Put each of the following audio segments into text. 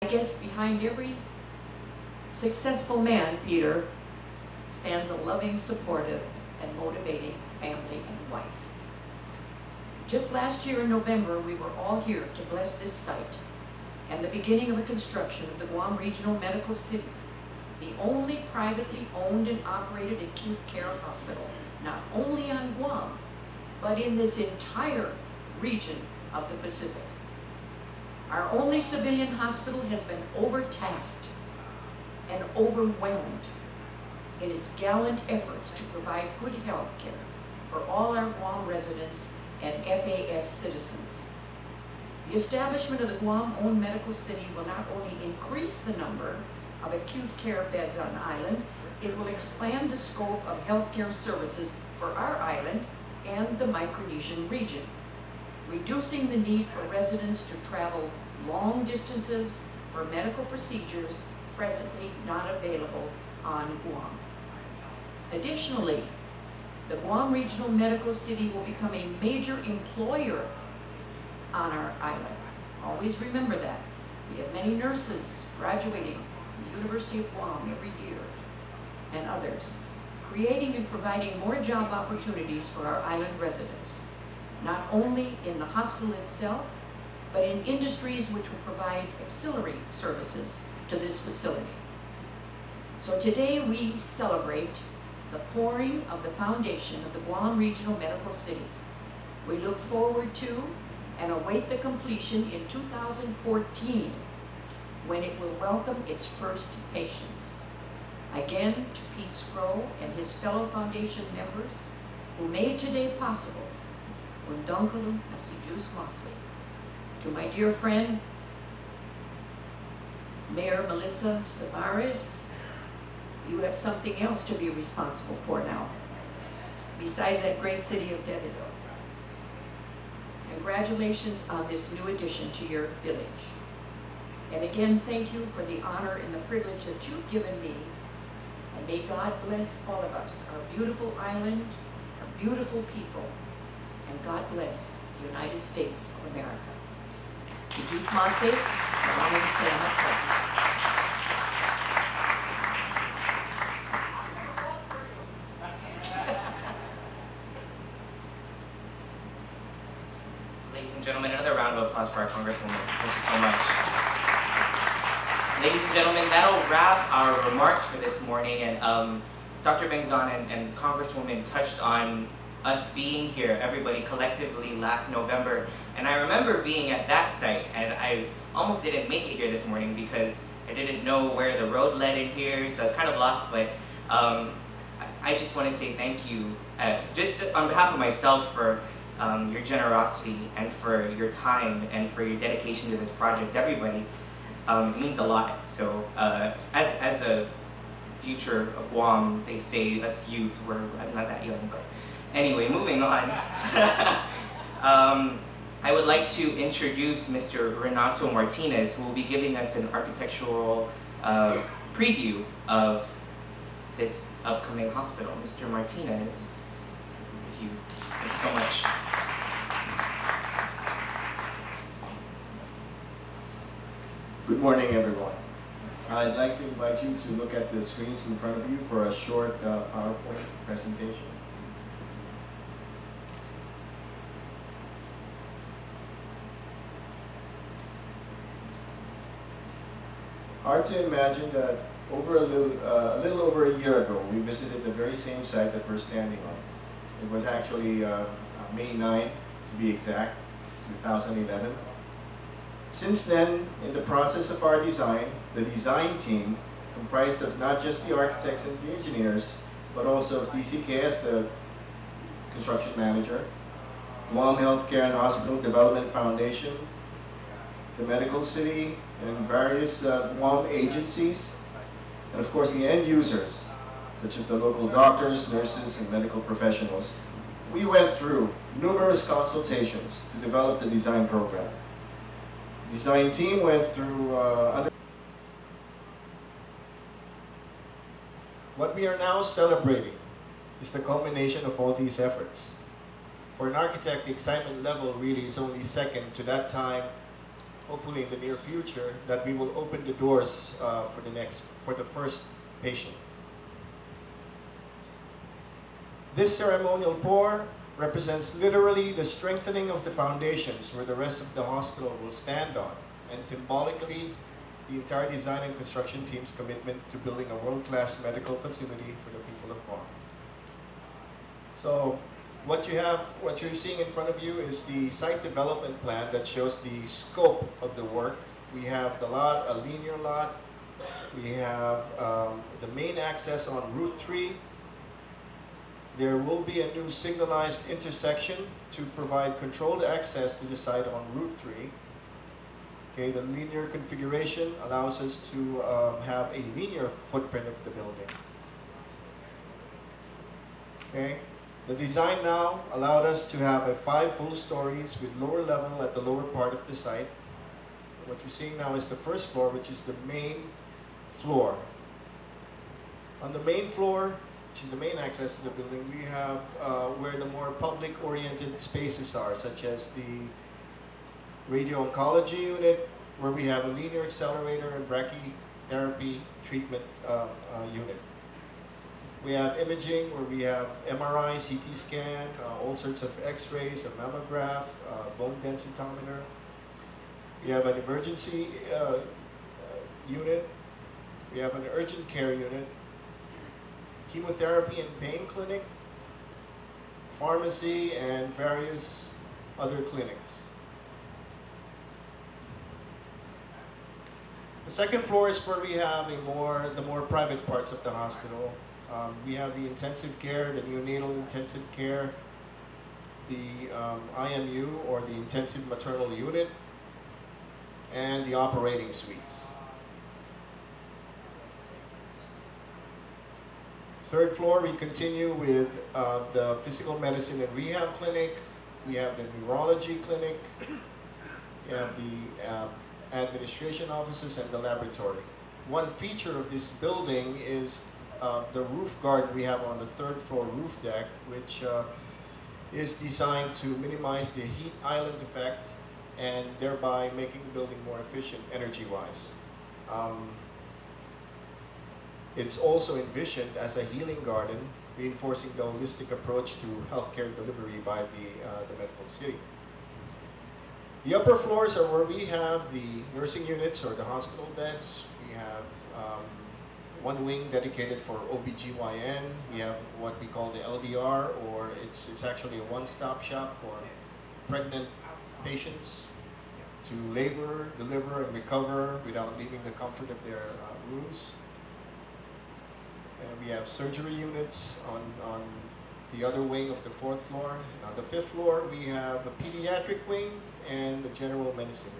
I guess behind every successful man, Peter, stands a loving, supportive, and motivating family and wife. Just last year in November, we were all here to bless this site and the beginning of the construction of the Guam Regional Medical City, the only privately owned and operated acute care hospital, not only on Guam, but in this entire region of the Pacific. Our only civilian hospital has been overtasked and overwhelmed in its gallant efforts to provide good health care for all our Guam residents and FAS citizens. The establishment of the Guam-owned medical city will not only increase the number of acute care beds on island, it will expand the scope of healthcare services for our island and the Micronesian region, reducing the need for residents to travel long distances for medical procedures presently not available on Guam. Additionally, the Guam Regional Medical City will become a major employer on our island. Always remember that. We have many nurses graduating from the University of Guam every year and others, creating and providing more job opportunities for our island residents, not only in the hospital itself, but in industries which will provide auxiliary services to this facility. So today we celebrate the pouring of the foundation of the Guam Regional Medical City. We look forward to and await the completion in 2014, when it will welcome its first patients. Again, to Pete Scrow and his fellow foundation members who made today possible, Undonkalu Nasijus Masi. To my dear friend, Mayor Melissa Savares, you have something else to be responsible for now, besides that great city of Dedido. Congratulations on this new addition to your village. And again, thank you for the honor and the privilege that you've given me. And may God bless all of us, our beautiful island, our beautiful people, and God bless the United States of America. Sijus Masi, maraming salamat po. Ladies and gentlemen, another round of applause for our Congresswoman. Thank you so much. Ladies and gentlemen, that'll wrap our remarks for this morning. And Dr. Bengzon and Congresswoman touched on us being here, everybody collectively, last November. And I remember being at that site, and I almost didn't make it here this morning because I didn't know where the road led in here, so I was kind of lost. But I just want to say thank you on behalf of myself for your generosity and for your time and for your dedication to this project. Everybody, it means a lot. So as a future of Guam, they say us youth, I'm not that young, but anyway, moving on. I would like to introduce Mr. Renato Martinez, who will be giving us an architectural preview of this upcoming hospital. Mr. Martinez, thank you so much. Good morning, everyone. I'd like to invite you to look at the screens in front of you for a short PowerPoint presentation. Hard to imagine that a little over a year ago, we visited the very same site that we're standing on. It was actually May 9th, to be exact, 2011. Since then, in the process of our design, the design team, comprised of not just the architects and the engineers, but also of DCK as the construction manager, Guam Healthcare and Hospital Development Foundation, the Medical City, and various Guam agencies, and of course the end users, such as the local doctors, nurses, and medical professionals. We went through numerous consultations to develop the design program. The design team went through What we are now celebrating is the culmination of all these efforts. For an architect, the excitement level really is only second to that time hopefully in the near future, that we will open the doors for the first patient. This ceremonial pour represents literally the strengthening of the foundations where the rest of the hospital will stand on, and symbolically the entire design and construction team's commitment to building a world-class medical facility for the people of Guam. So what you're seeing in front of you is the site development plan that shows the scope of the work. We have the lot, a linear lot. We have the main access on Route 3. There will be a new signalized intersection to provide controlled access to the site on Route 3. Okay, the linear configuration allows us to have a linear footprint of the building. Okay, the design now allowed us to have 5 full stories with lower level at the lower part of the site. What you're seeing now is the first floor, which is the main floor. On the main floor, which is the main access to the building, we have where the more public-oriented spaces are, such as the radio oncology unit, where we have a linear accelerator and brachytherapy treatment unit. We have imaging, where we have MRI, CT scan, all sorts of x-rays, a mammograph, bone densitometer. We have an emergency unit. We have an urgent care unit, chemotherapy and pain clinic, pharmacy, and various other clinics. The second floor is where we have the more private parts of the hospital. We have the intensive care, the neonatal intensive care, the IMU, or the intensive maternal unit, and the operating suites. Third floor, we continue with the physical medicine and rehab clinic. We have the neurology clinic. We have the administration offices and the laboratory. One feature of this building is the roof garden we have on the third floor roof deck, which is designed to minimize the heat island effect and thereby making the building more efficient energy-wise. It's also envisioned as a healing garden, reinforcing the holistic approach to healthcare delivery by the medical city. The upper floors are where we have the nursing units or the hospital beds. We have one wing dedicated for OBGYN. We have what we call the LDR, or it's actually a one-stop shop for pregnant patients to labor, deliver, and recover without leaving the comfort of their rooms. And we have surgery units on the other wing of the fourth floor. And on the fifth floor, we have a pediatric wing and the general medicine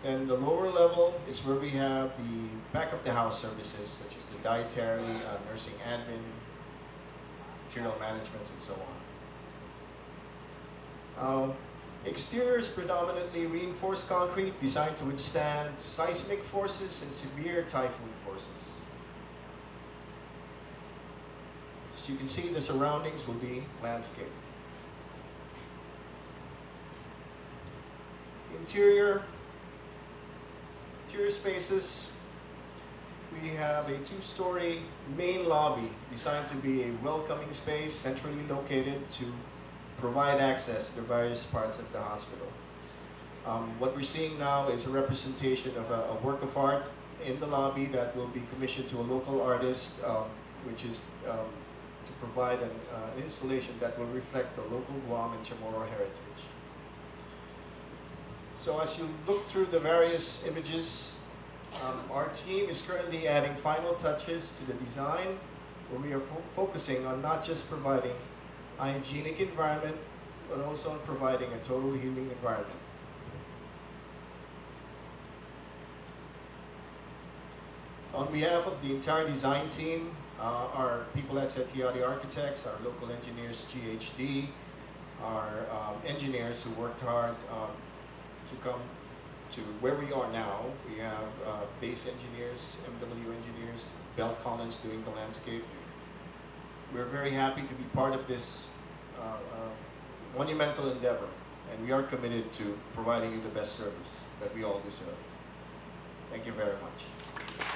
wing. And the lower level is where we have the back of the house services, such as the dietary, nursing admin, material management, and so on. Exterior is predominantly reinforced concrete designed to withstand seismic forces and severe typhoon forces. As you can see, the surroundings will be landscape. Interior spaces, we have a 2-story main lobby designed to be a welcoming space, centrally located to provide access to the various parts of the hospital. What we're seeing now is a representation of a work of art in the lobby that will be commissioned to a local artist, which is to provide an installation that will reflect the local Guam and Chamorro heritage. So as you look through the various images, our team is currently adding final touches to the design, where we are focusing on not just providing a hygienic environment, but also on providing a total healing environment. So on behalf of the entire design team, our people at Setiati Architects, our local engineers, GHD, our engineers who worked hard to come to where we are now. We have base engineers, MW engineers, Bell Collins doing the landscape. We're very happy to be part of this monumental endeavor, and we are committed to providing you the best service that we all deserve. Thank you very much.